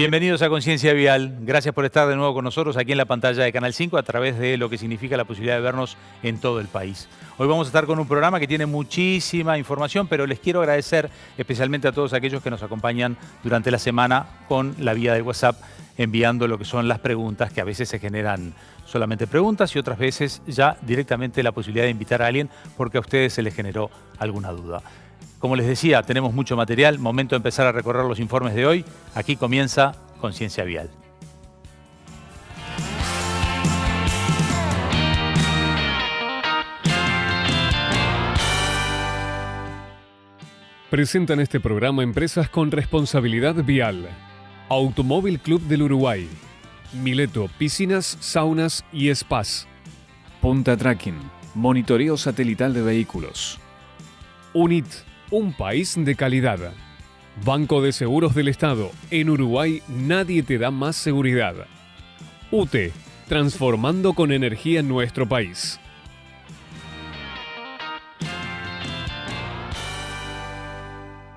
Bienvenidos a Conciencia Vial. Gracias por estar de nuevo con nosotros aquí en la pantalla de Canal 5 a través de lo que significa la posibilidad de vernos en todo el país. Hoy vamos a estar con un programa que tiene muchísima información, pero les quiero agradecer especialmente a todos aquellos que nos acompañan durante la semana con la vía del WhatsApp, enviando lo que son las preguntas, que a veces se generan solamente preguntas y otras veces ya directamente la posibilidad de invitar a alguien porque a ustedes se les generó alguna duda. Como les decía, tenemos mucho material, momento de empezar a recorrer los informes de hoy. Aquí comienza Conciencia Vial. Presentan este programa empresas con responsabilidad vial. Automóvil Club del Uruguay. Mileto, piscinas, saunas y spas. Punta Tracking, monitoreo satelital de vehículos. UNIT, un país de calidad. Banco de Seguros del Estado. En Uruguay nadie te da más seguridad. UTE, transformando con energía nuestro país.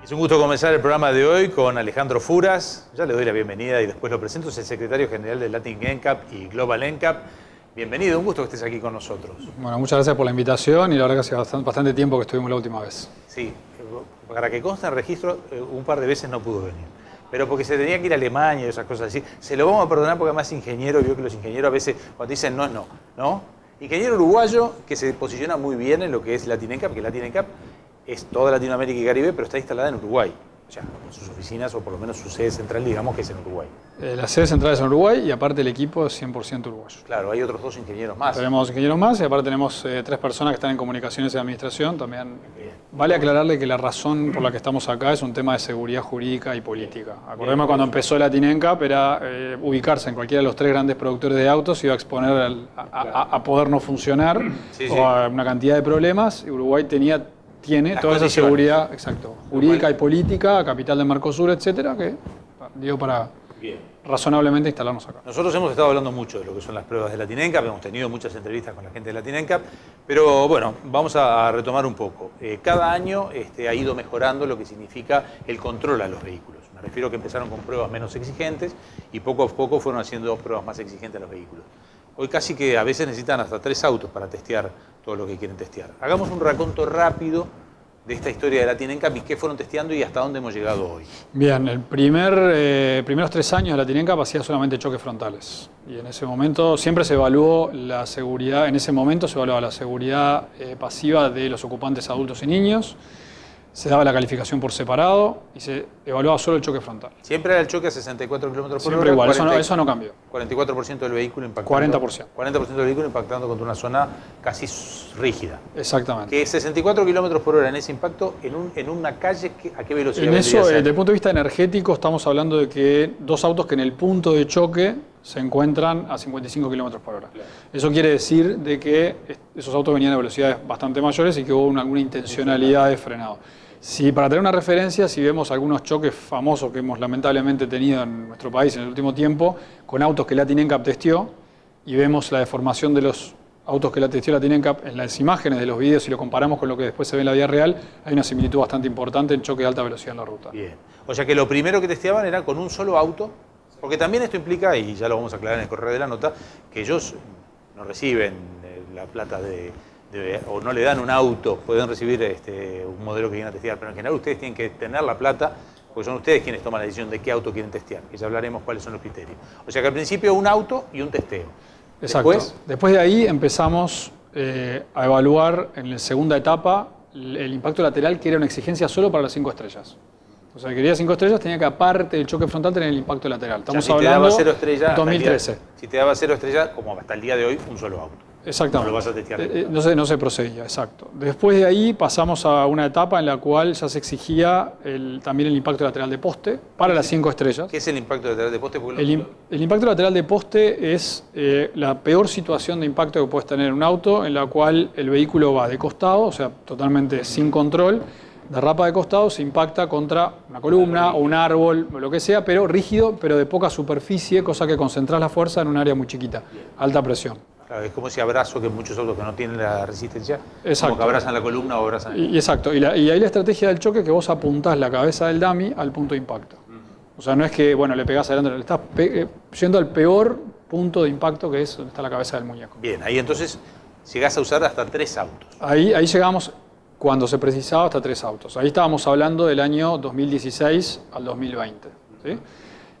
Es un gusto comenzar el programa de hoy con Alejandro Furas. Ya le doy la bienvenida y después lo presento. Es el secretario general de Latin NCAP y Global NCAP. Bienvenido, un gusto que estés aquí con nosotros. Bueno, muchas gracias por la invitación y la verdad que hace bastante tiempo que estuvimos la última vez. Sí, para que conste el registro, un par de veces no pudo venir. Pero porque se tenía que ir a Alemania y esas cosas así. Se lo vamos a perdonar porque además ingeniero, vio que los ingenieros a veces cuando dicen no es no, ¿no? Ingeniero uruguayo que se posiciona muy bien en lo que es Latin NCAP, que Latin NCAP es toda Latinoamérica y Caribe, pero está instalada en Uruguay. O sea, sus oficinas, o por lo menos su sede central, digamos que es en Uruguay. La sede central es en Uruguay y aparte el equipo es 100% uruguayo. Claro, hay otros 2 ingenieros más. Tenemos ingenieros más y aparte tenemos 3 personas que están en comunicaciones y administración. También vale aclararle que la razón por la que estamos acá es un tema de seguridad jurídica y política. Acordemos cuando empezó Latin NCAP era ubicarse en cualquiera de los 3 grandes productores de autos, iba a exponer a poder no funcionar o a una cantidad de problemas. Y Uruguay tiene toda esa seguridad jurídica y política, capital del Mercosur, etcétera, que dio para razonablemente instalarnos acá. Nosotros hemos estado hablando mucho de lo que son las pruebas de Latin NCAP, hemos tenido muchas entrevistas con la gente de Latin NCAP, pero bueno, vamos a retomar un poco. Cada año ha ido mejorando lo que significa el control a los vehículos. Me refiero a que empezaron con pruebas menos exigentes y poco a poco fueron haciendo pruebas más exigentes a los vehículos. Hoy casi que a veces necesitan hasta 3 autos para testear todo lo que quieren testear. Hagamos un raconto rápido de esta historia de Latin NCAP y qué fueron testeando y hasta dónde hemos llegado hoy. Bien, el primeros 3 años de Latin NCAP hacía solamente choques frontales. Y en ese momento siempre se evaluó la seguridad, en ese momento se evaluaba la seguridad pasiva de los ocupantes adultos y niños. Se daba la calificación por separado y se evaluaba solo el choque frontal. Siempre era el choque a 64 km por hora. Siempre igual, eso no cambió. 44% del vehículo impactando. 40%. 40% del vehículo impactando contra una zona casi rígida. Exactamente. Que 64 km por hora en ese impacto, en una calle, ¿a qué velocidad? En eso, desde el punto de vista energético, estamos hablando de que 2 autos que en el punto de choque se encuentran a 55 km por hora. Claro. Eso quiere decir de que esos autos venían a velocidades bastante mayores y que hubo alguna intencionalidad de frenado. Si para tener una referencia, si vemos algunos choques famosos que hemos lamentablemente tenido en nuestro país en el último tiempo, con autos que Latin NCAP testeó, y vemos la deformación de los autos que testeó Latin NCAP en las imágenes de los videos y lo comparamos con lo que después se ve en la vida real, hay una similitud bastante importante en choque de alta velocidad en la ruta. Bien. O sea que lo primero que testeaban era con un solo auto, porque también esto implica, y ya lo vamos a aclarar en el correo de la nota, que ellos no reciben la plata o no le dan un auto, pueden recibir un modelo que quieran testear, pero en general ustedes tienen que tener la plata, porque son ustedes quienes toman la decisión de qué auto quieren testear, que ya hablaremos cuáles son los criterios. O sea que al principio un auto y un testeo. Exacto. Después de ahí empezamos a evaluar en la segunda etapa el impacto lateral, que era una exigencia solo para las 5 estrellas. O sea, que quería 5 estrellas, tenía que aparte del choque frontal tener el impacto lateral. Estamos hablando de 0 estrellas 2013. Si te daba 0 estrellas, como hasta el día de hoy, un solo auto. Exactamente. No lo vas a testear. No se procedía, exacto. Después de ahí pasamos a una etapa en la cual ya se exigía también el impacto lateral de poste para las 5 estrellas. ¿Qué es el impacto lateral de poste? El impacto lateral de poste es la peor situación de impacto que puedes tener en un auto, en la cual el vehículo va de costado, o sea, totalmente sin control, derrapa de costado, se impacta contra una columna o un árbol o lo que sea, pero rígido, pero de poca superficie, cosa que concentras la fuerza en un área muy chiquita, alta presión. Claro, es como ese abrazo que muchos autos que no tienen la resistencia, exacto, como que abrazan la columna o abrazan exacto, y ahí la estrategia del choque es que vos apuntás la cabeza del dummy al punto de impacto. O sea, no es que, bueno, le pegás adelante, le estás yendo al peor punto de impacto, que es donde está la cabeza del muñeco. Bien, ahí entonces llegás a usar hasta 3 autos. Ahí llegamos, cuando se precisaba, hasta 3 autos. Ahí estábamos hablando del año 2016 al 2020. ¿Sí?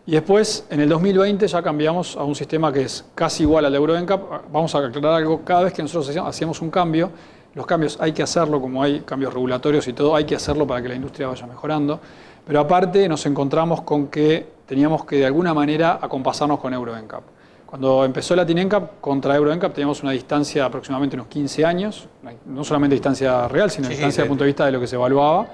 Y después, en el 2020, ya cambiamos a un sistema que es casi igual al de Euro NCAP. Vamos a aclarar algo, cada vez que nosotros hacíamos un cambio, los cambios hay que hacerlo, como hay cambios regulatorios y todo, hay que hacerlo para que la industria vaya mejorando. Pero aparte nos encontramos con que teníamos que de alguna manera acompasarnos con Euro NCAP. Cuando empezó Latin NCAP contra Euro NCAP teníamos una distancia de aproximadamente unos 15 años, no solamente distancia real, sino distancia desde el punto de vista de lo que se evaluaba.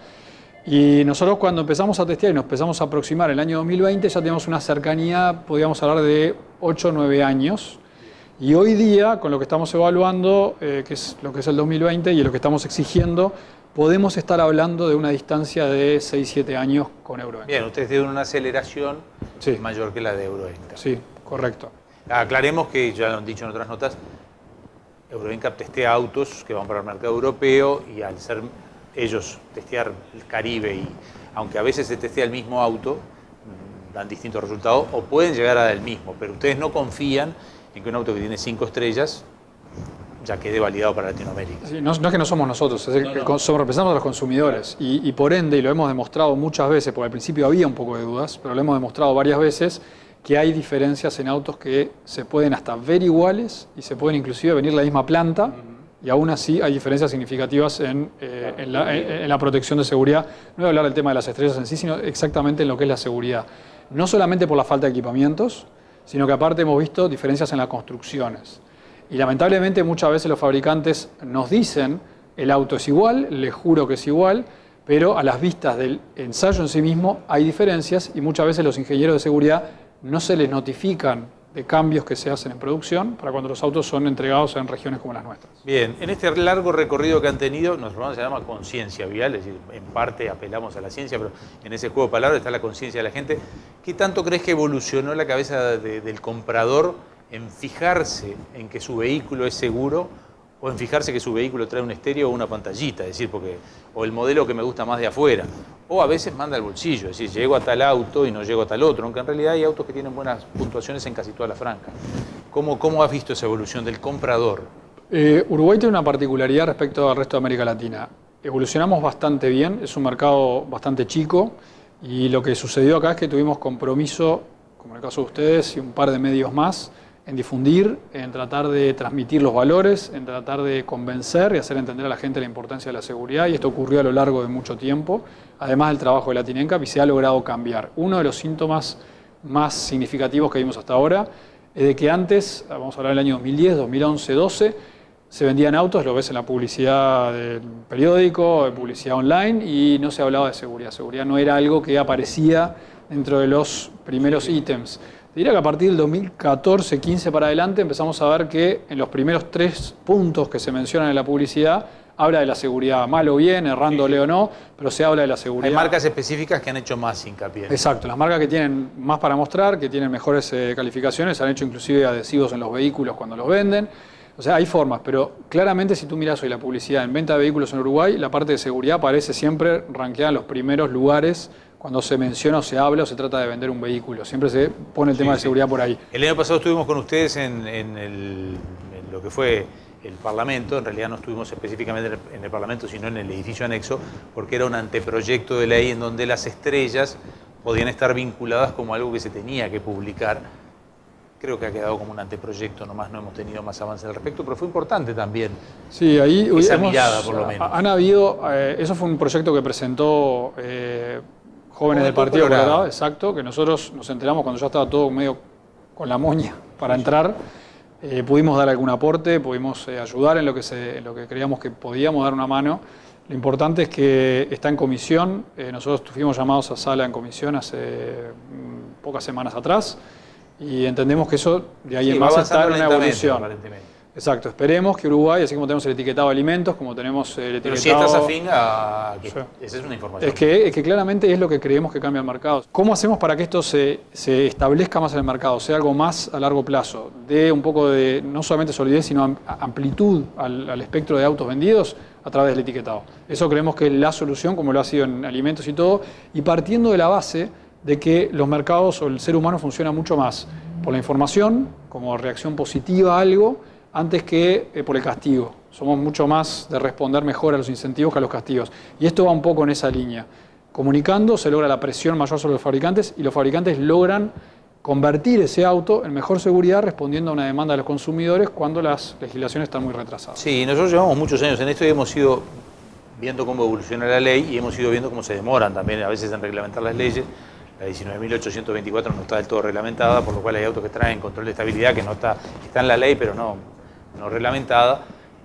Y nosotros cuando empezamos a testear y nos empezamos a aproximar el año 2020 ya teníamos una cercanía, podríamos hablar de 8 o 9 años. Y hoy día, con lo que estamos evaluando, que es lo que es el 2020 y lo que estamos exigiendo, podemos estar hablando de una distancia de 6-7 años con Euro NCAP. Bien, ustedes tienen una aceleración mayor que la de Euro NCAP. Sí, correcto. Aclaremos que, ya lo han dicho en otras notas, Euro NCAP testea autos que van para el mercado europeo y al ser ellos testear el Caribe, y aunque a veces se testea el mismo auto, dan distintos resultados o pueden llegar a dar el mismo, pero ustedes no confían en que un auto que tiene 5 estrellas ya quede validado para Latinoamérica. Sí, no es que no somos nosotros, es representamos a los consumidores y por ende, y lo hemos demostrado muchas veces, porque al principio había un poco de dudas, pero lo hemos demostrado varias veces, que hay diferencias en autos que se pueden hasta ver iguales y se pueden inclusive venir la misma planta y aún así hay diferencias significativas en la protección de seguridad. No voy a hablar del tema de las estrellas en sí, sino exactamente en lo que es la seguridad. No solamente por la falta de equipamientos, sino que aparte hemos visto diferencias en las construcciones. Y lamentablemente muchas veces los fabricantes nos dicen el auto es igual, les juro que es igual, pero a las vistas del ensayo en sí mismo hay diferencias y muchas veces los ingenieros de seguridad no se les notifican de cambios que se hacen en producción para cuando los autos son entregados en regiones como las nuestras. Bien, en este largo recorrido que han tenido, nuestro programa se llama conciencia vial, es decir, en parte apelamos a la ciencia, pero en ese juego de palabras está la conciencia de la gente. ¿Qué tanto crees que evolucionó la cabeza del comprador en fijarse en que su vehículo es seguro o en fijarse que su vehículo trae un estéreo o una pantallita, es decir, o el modelo que me gusta más de afuera, o a veces manda al bolsillo, es decir, llego a tal auto y no llego a tal otro, aunque en realidad hay autos que tienen buenas puntuaciones en casi toda la franja? ¿Cómo has visto esa evolución del comprador? Uruguay tiene una particularidad respecto al resto de América Latina. Evolucionamos bastante bien, es un mercado bastante chico y lo que sucedió acá es que tuvimos compromiso, como en el caso de ustedes y un par de medios más, en difundir, en tratar de transmitir los valores, en tratar de convencer y hacer entender a la gente la importancia de la seguridad, y esto ocurrió a lo largo de mucho tiempo, además del trabajo de Latin NCAP, y se ha logrado cambiar. Uno de los síntomas más significativos que vimos hasta ahora es de que antes, vamos a hablar del año 2010, 2011, 2012, se vendían autos, lo ves en la publicidad del periódico, de publicidad online, y no se hablaba de seguridad. Seguridad no era algo que aparecía dentro de los primeros ítems. Diría que a partir del 2014, 15 para adelante empezamos a ver que en los primeros 3 puntos que se mencionan en la publicidad habla de la seguridad, mal o bien, errándole o no, pero se habla de la seguridad. Hay marcas específicas que han hecho más hincapié. Exacto, las marcas que tienen más para mostrar, que tienen mejores calificaciones, han hecho inclusive adhesivos en los vehículos cuando los venden. O sea, hay formas, pero claramente si tú miras hoy la publicidad en venta de vehículos en Uruguay, la parte de seguridad parece siempre rankeada en los primeros lugares cuando se menciona o se habla o se trata de vender un vehículo. Siempre se pone el tema de seguridad por ahí. El año pasado estuvimos con ustedes en lo que fue el Parlamento. En realidad no estuvimos específicamente en el Parlamento, sino en el edificio anexo, porque era un anteproyecto de ley en donde las estrellas podían estar vinculadas como algo que se tenía que publicar. Creo que ha quedado como un anteproyecto, nomás no hemos tenido más avance al respecto, pero fue importante también. Sí, ahí esa mirada, por lo menos. Han habido, eso fue un proyecto que presentó jóvenes del Partido Colorado, exacto, que nosotros nos enteramos cuando ya estaba todo medio con la moña para entrar. Pudimos dar algún aporte, pudimos ayudar en lo que creíamos que podíamos dar una mano. Lo importante es que está en comisión. Nosotros fuimos llamados a sala en comisión hace pocas semanas atrás y entendemos que eso de ahí en más está en una evolución. Exacto, esperemos que Uruguay, así como tenemos el etiquetado de alimentos, como tenemos el etiquetado... Pero si estás afín a... Sí. Esa es una información. Es que claramente es lo que creemos que cambia el mercado. ¿Cómo hacemos para que esto se establezca más en el mercado, sea algo más a largo plazo? Dé un poco de, no solamente solidez, sino amplitud al espectro de autos vendidos a través del etiquetado. Eso creemos que es la solución, como lo ha sido en alimentos y todo, y partiendo de la base de que los mercados o el ser humano funciona mucho más por la información, como reacción positiva a algo, antes que por el castigo. Somos mucho más de responder mejor a los incentivos que a los castigos. Y esto va un poco en esa línea. Comunicando se logra la presión mayor sobre los fabricantes y los fabricantes logran convertir ese auto en mejor seguridad respondiendo a una demanda de los consumidores cuando las legislaciones están muy retrasadas. Sí, nosotros llevamos muchos años en esto y hemos ido viendo cómo evoluciona la ley y hemos ido viendo cómo se demoran también a veces en reglamentar las leyes. La 19.824 no está del todo reglamentada, por lo cual hay autos que traen control de estabilidad que no está en la ley, pero no reglamentada.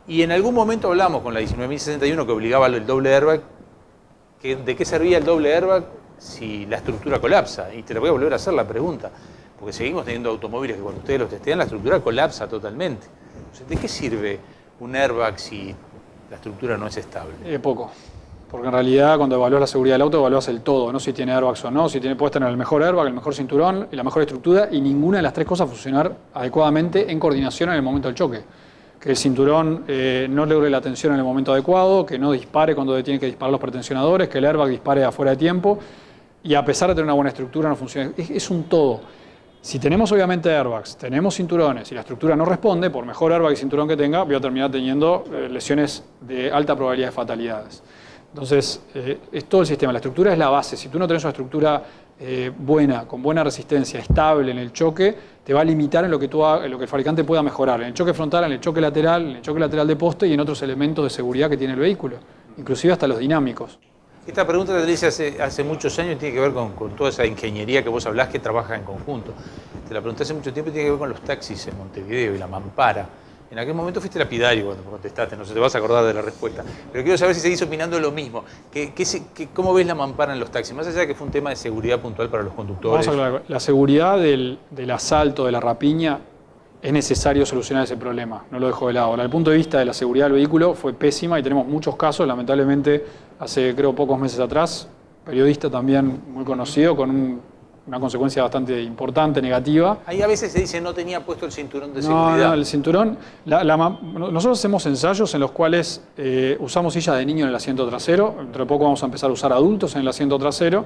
Y en algún momento hablamos con la 19.061 que obligaba el doble airbag, ¿de qué servía el doble airbag si la estructura colapsa? Y te la voy a volver a hacer la pregunta, porque seguimos teniendo automóviles que cuando ustedes los testean la estructura colapsa totalmente. Entonces, ¿de qué sirve un airbag si la estructura no es estable? Poco. Porque en realidad cuando evalúas la seguridad del auto, evalúas el todo, no si tiene airbags o no, puedes tener el mejor airbag, el mejor cinturón y la mejor estructura y ninguna de las tres cosas funcionar adecuadamente en coordinación en el momento del choque. Que el cinturón no logre la tensión en el momento adecuado, que no dispare cuando tiene que disparar los pretensionadores, que el airbag dispare afuera de tiempo y a pesar de tener una buena estructura no funciona. Es un todo. Si tenemos obviamente airbags, tenemos cinturones y la estructura no responde, por mejor airbag y cinturón que tenga, voy a terminar teniendo lesiones de alta probabilidad de fatalidades. Entonces, es todo el sistema. La estructura es la base. Si tú no tenés una estructura buena, con buena resistencia, estable en el choque, te va a limitar en lo que el fabricante pueda mejorar. En el choque frontal, en el choque lateral de poste y en otros elementos de seguridad que tiene el vehículo, inclusive hasta los dinámicos. Esta pregunta te la hice hace muchos años y tiene que ver con toda esa ingeniería que vos hablás que trabaja en conjunto. Te la pregunté hace mucho tiempo y tiene que ver con los taxis en Montevideo y la mampara. En aquel momento fuiste lapidario cuando me contestaste, no sé, te vas a acordar de la respuesta. Pero quiero saber si seguís opinando lo mismo. ¿Cómo ves la mampara en los taxis? Más allá de que fue un tema de seguridad puntual para los conductores. Vamos a hablar. La seguridad del asalto, de la rapiña, es necesario solucionar ese problema. No lo dejo de lado. Desde el punto de vista de la seguridad del vehículo fue pésima y tenemos muchos casos, lamentablemente, hace creo pocos meses atrás, periodista también muy conocido, con una consecuencia bastante importante, negativa. Ahí a veces se dice no tenía puesto el cinturón de seguridad. No, el cinturón... nosotros hacemos ensayos en los cuales usamos sillas de niño en el asiento trasero. Dentro de poco vamos a empezar a usar adultos en el asiento trasero.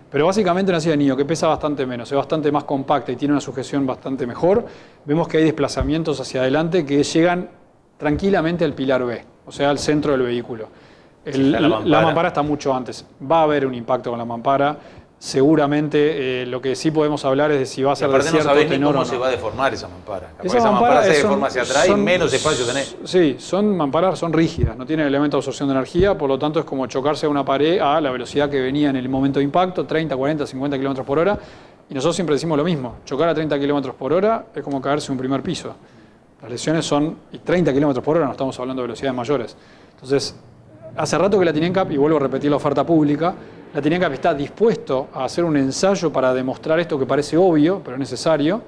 Pero básicamente una silla de niño que pesa bastante menos, es bastante más compacta y tiene una sujeción bastante mejor. Vemos que hay desplazamientos hacia adelante que llegan tranquilamente al pilar B, o sea, al centro del vehículo. La mampara está mucho antes. Va a haber un impacto con la mampara. Seguramente lo que sí podemos hablar es de si va a ser de cierto tenor o no. No sabés ni cómo se va a deformar esa mampara. Esa mampara se deforma hacia atrás y menos espacio tenés. Sí, mamparas son rígidas, no tienen elemento de absorción de energía, por lo tanto es como chocarse a una pared a la velocidad que venía en el momento de impacto, 30, 40, 50 km por hora. Y nosotros siempre decimos lo mismo, chocar a 30 km por hora es como caerse en un primer piso. Las lesiones son 30 km por hora, no estamos hablando de velocidades mayores. Entonces, hace rato que la TINENCAP, y vuelvo a repetir la oferta pública, la TINENCAP está dispuesto a hacer un ensayo para demostrar esto que parece obvio, pero necesario.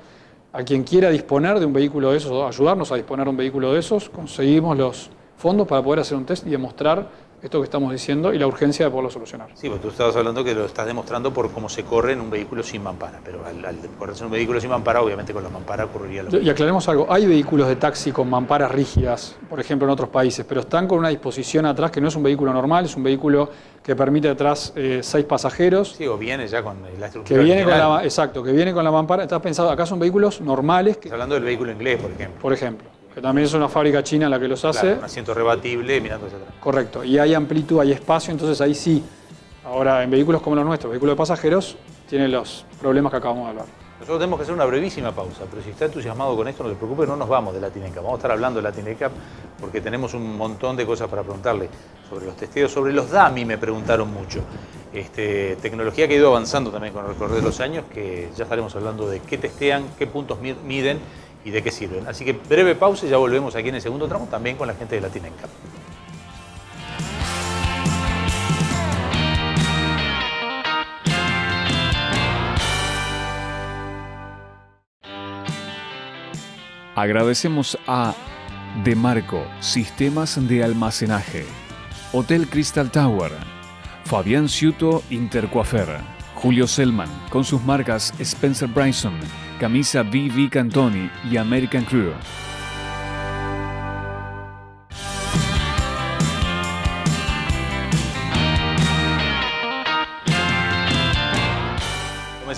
A quien quiera disponer de un vehículo de esos, o ayudarnos a disponer de un vehículo de esos, conseguimos los fondos para poder hacer un test y demostrar esto que estamos diciendo y la urgencia de poderlo solucionar. Sí, porque tú estabas hablando que lo estás demostrando por cómo se corre en un vehículo sin mampara, pero al correrse en un vehículo sin mampara, obviamente con la mampara ocurriría lo mismo. Y aclaremos algo, hay vehículos de taxi con mamparas rígidas, por ejemplo en otros países, pero están con una disposición atrás que no es un vehículo normal, es un vehículo que permite atrás 6 pasajeros. Sí, o viene ya con la estructura que viene con exacto, que viene con la mampara. Está pensado, acá son vehículos normales. Estás hablando del vehículo inglés, por ejemplo. Por ejemplo, que también es una fábrica china la que los hace. Un asiento rebatible mirando hacia atrás. Correcto, y hay amplitud, hay espacio, entonces ahí sí. Ahora, en vehículos como los nuestros, vehículos de pasajeros, tienen los problemas que acabamos de hablar. Nosotros tenemos que hacer una brevísima pausa, pero si está entusiasmado con esto, no se preocupe, no nos vamos de la TINENCAP. Vamos a estar hablando de la TINENCAP porque tenemos un montón de cosas para preguntarle sobre los testeos, sobre los DAMI me preguntaron mucho. Tecnología que ha ido avanzando también con el recorrer de los años, que ya estaremos hablando de qué testean, qué puntos miden y de qué sirven. Así que breve pausa y ya volvemos aquí en el segundo tramo, también con la gente de la TINENCAP. Agradecemos a Demarco Sistemas de Almacenaje, Hotel Crystal Tower, Fabián Ciuto Intercoafer, Julio Selman con sus marcas Spencer Bryson, Camisa VV Cantoni y American Crew.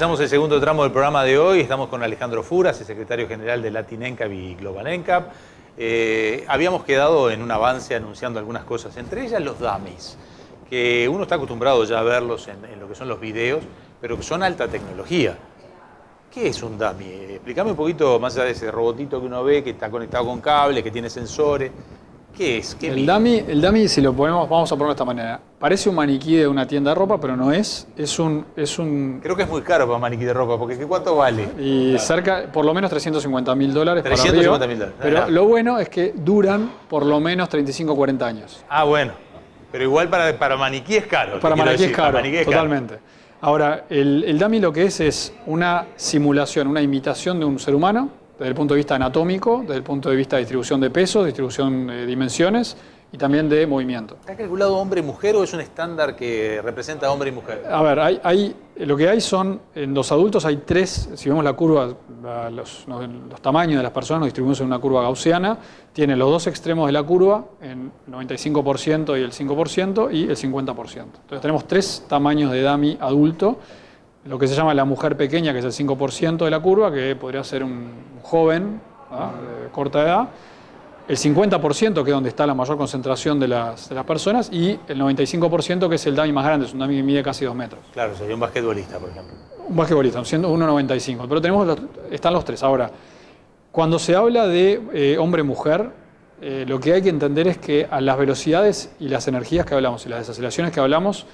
Comenzamos el segundo tramo del programa de hoy. Estamos con Alejandro Furas, el secretario general de Latin NCAP y Global NCAP. Habíamos quedado en un avance anunciando algunas cosas, entre ellas los dummies, que uno está acostumbrado ya a verlos en lo que son los videos, pero que son alta tecnología. ¿Qué es un dummy? Explícame un poquito más allá de ese robotito que uno ve, que está conectado con cables, que tiene sensores. ¿Qué es? ¿Qué el dummy, si lo ponemos, vamos a ponerlo de esta manera. Parece un maniquí de una tienda de ropa, pero no es. Es un... Creo que es muy caro para un maniquí de ropa, porque ¿cuánto vale? Y cerca, por lo menos $350.000 para arriba. $350.000. Pero lo bueno es que duran por lo menos 35 o 40 años. Ah, bueno. Pero igual para maniquí es caro. Para maniquí es caro, totalmente. Ahora, el dummy lo que es una simulación, una imitación de un ser humano, desde el punto de vista anatómico, desde el punto de vista de distribución de peso, distribución de dimensiones y también de movimiento. ¿Está calculado hombre-mujer o es un estándar que representa hombre y mujer? A ver, lo que hay son, en los adultos hay tres, si vemos la curva, los tamaños de las personas nos distribuimos en una curva gaussiana, tiene los dos extremos de la curva, en el 95% y el 5% y el 50%. Entonces tenemos tres tamaños de dummy adulto, lo que se llama la mujer pequeña, que es el 5% de la curva, que podría ser un joven, de corta edad, el 50%, que es donde está la mayor concentración de las personas, y el 95%, que es el dummy más grande, es un dummy que mide casi 2 metros. Claro, sería un basquetbolista, por ejemplo. Un basquetbolista, siendo 1,95. Pero están los tres. Ahora, cuando se habla de hombre-mujer, lo que hay que entender es que a las velocidades y las energías que hablamos y las desaceleraciones que hablamos,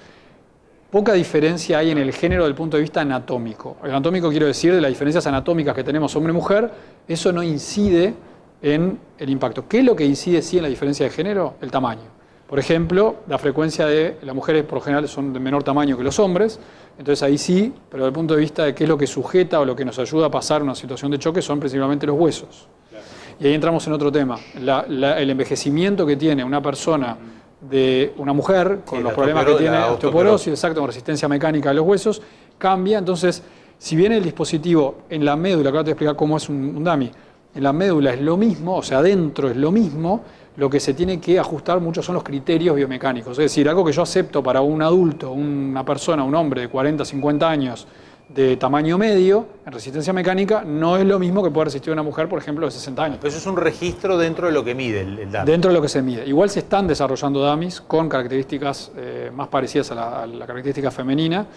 poca diferencia hay en el género del punto de vista anatómico. El anatómico quiero decir de las diferencias anatómicas que tenemos hombre-mujer, eso no incide en el impacto. ¿Qué es lo que incide sí en la diferencia de género? El tamaño. Por ejemplo, la frecuencia de las mujeres por lo general son de menor tamaño que los hombres, entonces ahí sí, pero desde el punto de vista de qué es lo que sujeta o lo que nos ayuda a pasar una situación de choque son principalmente los huesos. Claro. Y ahí entramos en otro tema, el envejecimiento que tiene una persona de una mujer con los problemas que tiene, osteoporosis, exacto, con resistencia mecánica de los huesos, cambia. Entonces, si bien el dispositivo en la médula, acabo de explicar cómo es un dummy, en la médula es lo mismo, o sea, adentro es lo mismo, lo que se tiene que ajustar mucho son los criterios biomecánicos. Es decir, algo que yo acepto para un adulto, una persona, un hombre de 40, 50 años, de tamaño medio, en resistencia mecánica, no es lo mismo que puede resistir una mujer, por ejemplo, de 60 años. Pero eso es un registro dentro de lo que mide el dummy. Dentro de lo que se mide. Igual se están desarrollando dummies con características más parecidas a la característica femenina.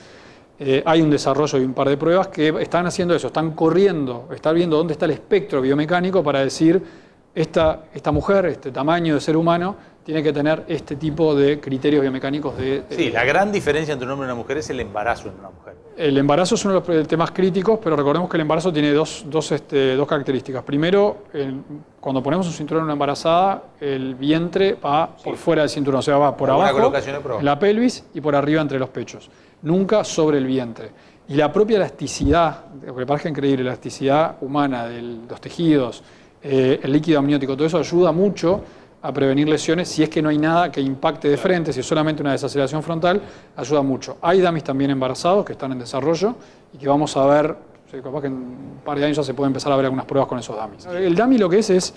Hay un desarrollo y un par de pruebas que están haciendo eso, están corriendo, están viendo dónde está el espectro biomecánico para decir, esta mujer, este tamaño de ser humano, tiene que tener este tipo de criterios biomecánicos de... Sí, la gran diferencia entre un hombre y una mujer es el embarazo en una mujer. El embarazo es uno de los temas críticos, pero recordemos que el embarazo tiene dos características. Primero, cuando ponemos un cinturón en una embarazada, el vientre va por fuera del cinturón, o sea, va por abajo, en la pelvis y por arriba entre los pechos. Nunca sobre el vientre. Y la propia elasticidad, lo que parece increíble, la elasticidad humana de los tejidos, el líquido amniótico, todo eso ayuda mucho a prevenir lesiones. Si es que no hay nada que impacte de frente, si es solamente una desaceleración frontal, ayuda mucho. Hay dummies también embarazados que están en desarrollo y que vamos a ver, capaz que en un par de años ya se puede empezar a ver algunas pruebas con esos dummies. El dummy lo que es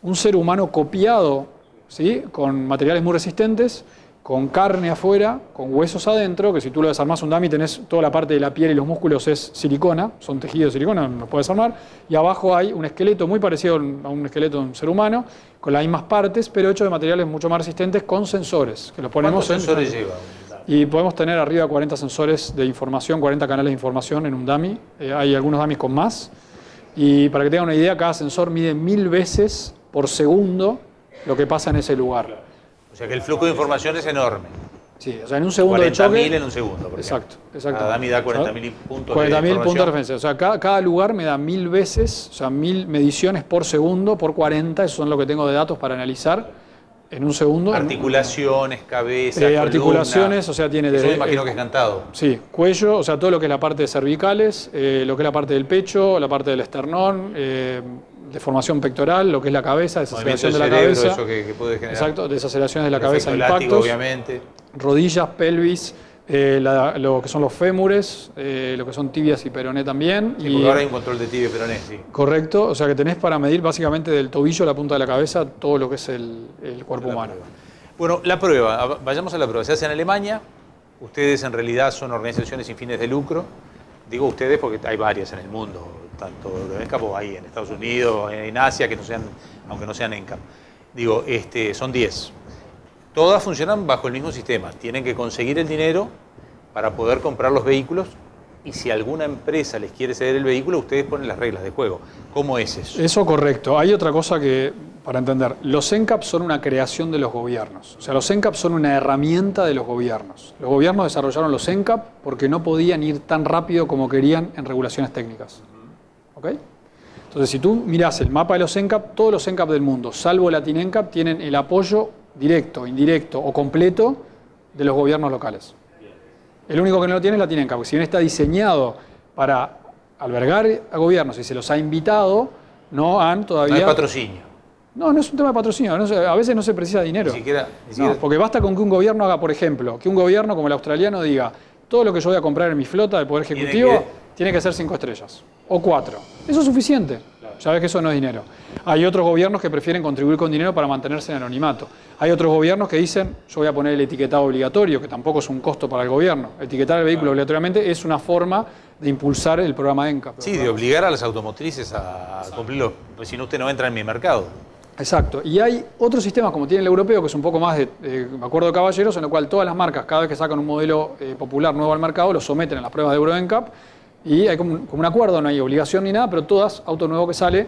un ser humano copiado, ¿sí?, con materiales muy resistentes, con carne afuera, con huesos adentro, que si tú lo desarmás un dummy tenés toda la parte de la piel y los músculos es silicona, son tejidos de silicona, los puedes desarmar, y abajo hay un esqueleto muy parecido a un esqueleto de un ser humano, con las mismas partes, pero hecho de materiales mucho más resistentes con sensores, que los ponemos ¿Cuántos sensores lleva? Y podemos tener arriba 40 sensores de información, 40 canales de información en un dummy, hay algunos dummies con más, y para que tengan una idea, cada sensor mide 1000 veces por segundo lo que pasa en ese lugar. O sea que el flujo de información es enorme. Sí, o sea, en un segundo de choque... 40.000 en un segundo, por ejemplo. Exacto. Cada dummy da 40.000 puntos 40.000 puntos de referencia. O sea, cada lugar me da 1000 veces, o sea, 1000 mediciones por segundo, por 40, eso son lo que tengo de datos para analizar en un segundo. Articulaciones, cabeza, articulaciones, columna. O sea, tiene Eso desde... me imagino que es cantado. Sí, cuello, o sea, todo lo que es la parte de cervicales, lo que es la parte del pecho, la parte del esternón, deformación pectoral, lo que es la cabeza, desaceleración de la cabeza. Eso que puede generar. Exacto, desaceleraciones de la cabeza, látigo, impactos. Obviamente. Rodillas, pelvis, lo que son los fémures, lo que son tibias y peroné también. Sí, porque ahora hay un control de tibia y peroné, sí. Correcto, o sea que tenés para medir básicamente del tobillo a la punta de la cabeza todo lo que es el cuerpo humano. Bueno, la prueba, vayamos a la prueba. Se hace en Alemania, ustedes en realidad son organizaciones sin fines de lucro. Digo ustedes porque hay varias en el mundo, tanto EuroNCAP o hay en Estados Unidos, en Asia, que no sean, aunque no sean NCAP. Digo, son 10. Todas funcionan bajo el mismo sistema. Tienen que conseguir el dinero para poder comprar los vehículos y si alguna empresa les quiere ceder el vehículo, ustedes ponen las reglas de juego. ¿Cómo es eso? Eso correcto. Hay otra cosa que, para entender, los NCAP son una creación de los gobiernos. O sea, los NCAP son una herramienta de los gobiernos. Los gobiernos desarrollaron los NCAP porque no podían ir tan rápido como querían en regulaciones técnicas. ¿Ok? Entonces, si tú mirás el mapa de los NCAP, todos los NCAP del mundo, salvo Latin NCAP, tienen el apoyo directo, indirecto o completo de los gobiernos locales. El único que no lo tiene es Latin NCAP, porque si bien está diseñado para albergar a gobiernos y se los ha invitado, no han todavía... No hay patrocinio. No, no es un tema de patrocinio, a veces no se precisa dinero. Ni siquiera... No, porque basta con que un gobierno haga, por ejemplo, que un gobierno como el australiano diga, todo lo que yo voy a comprar en mi flota de Poder Ejecutivo tiene que ser 5 estrellas, o 4. Eso es suficiente. Ya ves que eso no es dinero. Hay otros gobiernos que prefieren contribuir con dinero para mantenerse en anonimato. Hay otros gobiernos que dicen, yo voy a poner el etiquetado obligatorio, que tampoco es un costo para el gobierno. Etiquetar el vehículo obligatoriamente es una forma de impulsar el programa ENCAP. Sí, de obligar a las automotrices a cumplirlo, pues si no usted no entra en mi mercado. Exacto. Y hay otros sistemas, como tiene el europeo, que es un poco más de acuerdo de caballeros, en el cual todas las marcas, cada vez que sacan un modelo popular nuevo al mercado, lo someten a las pruebas de Euro NCAP. Y hay como un acuerdo, no hay obligación ni nada, pero todas, auto nuevo que sale,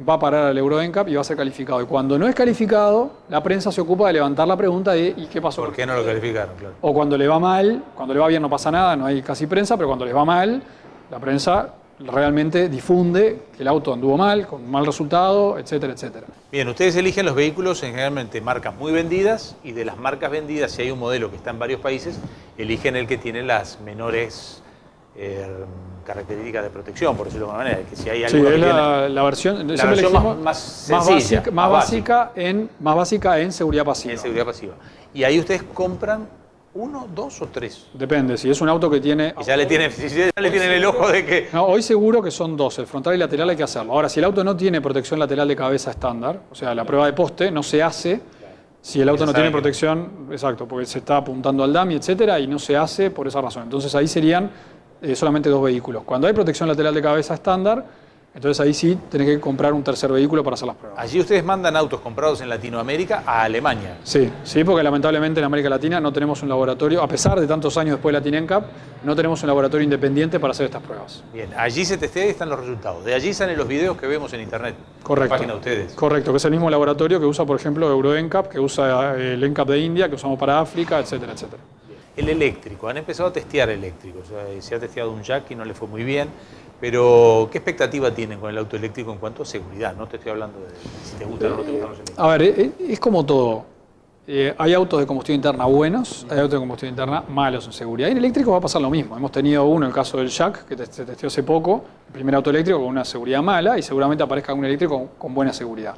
va a parar al Euro NCAP y va a ser calificado. Y cuando no es calificado, la prensa se ocupa de levantar la pregunta de ¿y qué pasó? ¿Por qué no lo calificaron? Claro. O cuando le va mal, cuando le va bien no pasa nada, no hay casi prensa, pero cuando les va mal, la prensa realmente difunde que el auto anduvo mal, con un mal resultado, etcétera, etcétera. Bien, ustedes eligen los vehículos en generalmente marcas muy vendidas y de las marcas vendidas, si hay un modelo que está en varios países, eligen el que tiene las menores características de protección, por decirlo de alguna manera. Que si hay sí, es la versión, más sencilla, más básica en seguridad pasiva. En seguridad pasiva. Y ahí ustedes compran 1, 2 o 3. Depende, si es un auto que tiene... Y ya le tienen el ojo de que... No, hoy seguro que son 2, el frontal y lateral hay que hacerlo. Ahora, si el auto no tiene protección lateral de cabeza estándar, o sea, la prueba de poste no se hace si el auto no tiene protección, exacto, porque se está apuntando al dummy, etcétera, y no se hace por esa razón. Entonces ahí serían solamente 2 vehículos. Cuando hay protección lateral de cabeza estándar, entonces ahí sí tenés que comprar un tercer vehículo para hacer las pruebas. Allí ustedes mandan autos comprados en Latinoamérica a Alemania. Sí, porque lamentablemente en América Latina no tenemos un laboratorio, a pesar de tantos años después de Latin NCAP, no tenemos un laboratorio independiente para hacer estas pruebas. Bien, allí se testea y están los resultados. De allí salen los videos que vemos en internet. Correcto. En la página de ustedes. Correcto, que es el mismo laboratorio que usa, por ejemplo, Euro NCAP, que usa el NCAP de India, que usamos para África, etcétera, etcétera. El eléctrico, han empezado a testear eléctricos. O sea, se ha testeado un Jack y no le fue muy bien. Pero, ¿qué expectativa tienen con el auto eléctrico en cuanto a seguridad? No te estoy hablando de si te gustan o no te gustan los eléctricos. A ver, es como todo. Hay autos de combustión interna buenos, hay autos de combustión interna malos en seguridad. Y en eléctrico va a pasar lo mismo. Hemos tenido uno, el caso del Jack, que se testeó hace poco, el primer auto eléctrico con una seguridad mala, y seguramente aparezca un eléctrico con buena seguridad.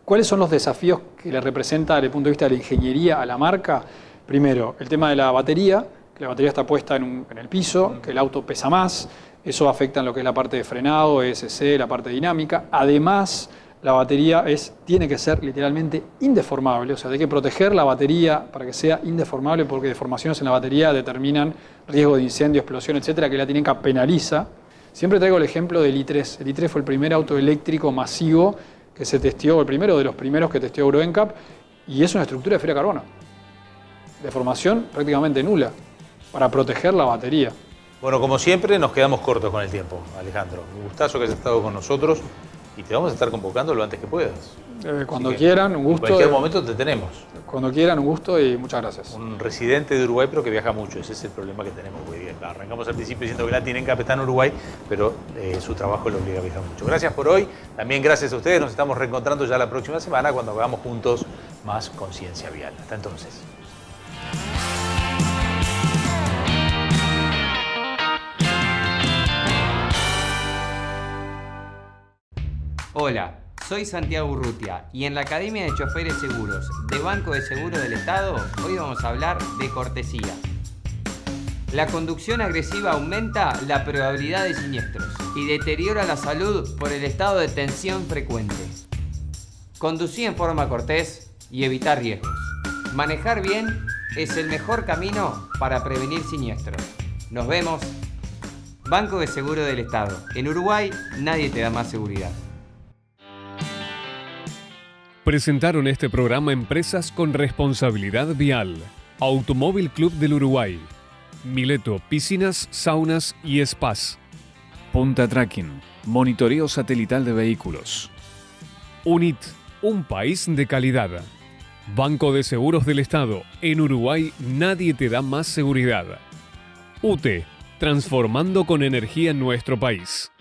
¿Cuáles son los desafíos que le representa desde el punto de vista de la ingeniería a la marca? Primero, el tema de la batería, que la batería está puesta en el piso, que el auto pesa más. Eso afecta en lo que es la parte de frenado, ESC, la parte dinámica. Además, la batería tiene que ser literalmente indeformable. O sea, hay que proteger la batería para que sea indeformable porque deformaciones en la batería determinan riesgo de incendio, explosión, etcétera, que la Latin NCAP penaliza. Siempre traigo el ejemplo del i3. El i3 fue el primer auto eléctrico masivo que se testeó, el primero de los primeros que testeó Euro NCAP, y es una estructura de fibra de carbono. Deformación prácticamente nula para proteger la batería. Bueno, como siempre, nos quedamos cortos con el tiempo, Alejandro. Un gustazo que hayas estado con nosotros y te vamos a estar convocando lo antes que puedas. Cuando quieran, un gusto. En cualquier momento te tenemos. Cuando quieran, un gusto y muchas gracias. Un residente de Uruguay, pero que viaja mucho. Ese es el problema que tenemos. Arrancamos al principio diciendo que Latin NCAP está en Uruguay, pero su trabajo lo obliga a viajar mucho. Gracias por hoy. También gracias a ustedes. Nos estamos reencontrando ya la próxima semana cuando hagamos juntos más conciencia vial. Hasta entonces. Hola, soy Santiago Urrutia y en la Academia de Choferes Seguros de Banco de Seguros del Estado hoy vamos a hablar de cortesía. La conducción agresiva aumenta la probabilidad de siniestros y deteriora la salud por el estado de tensión frecuente. Conducir en forma cortés y evitar riesgos. Manejar bien es el mejor camino para prevenir siniestros. Nos vemos. Banco de Seguro del Estado. En Uruguay nadie te da más seguridad. Presentaron este programa empresas con responsabilidad vial. Automóvil Club del Uruguay. Mileto Piscinas, Saunas y Spas. Punta Tracking, monitoreo satelital de vehículos. UNIT, un país de calidad. Banco de Seguros del Estado. En Uruguay nadie te da más seguridad. UTE, transformando con energía nuestro país.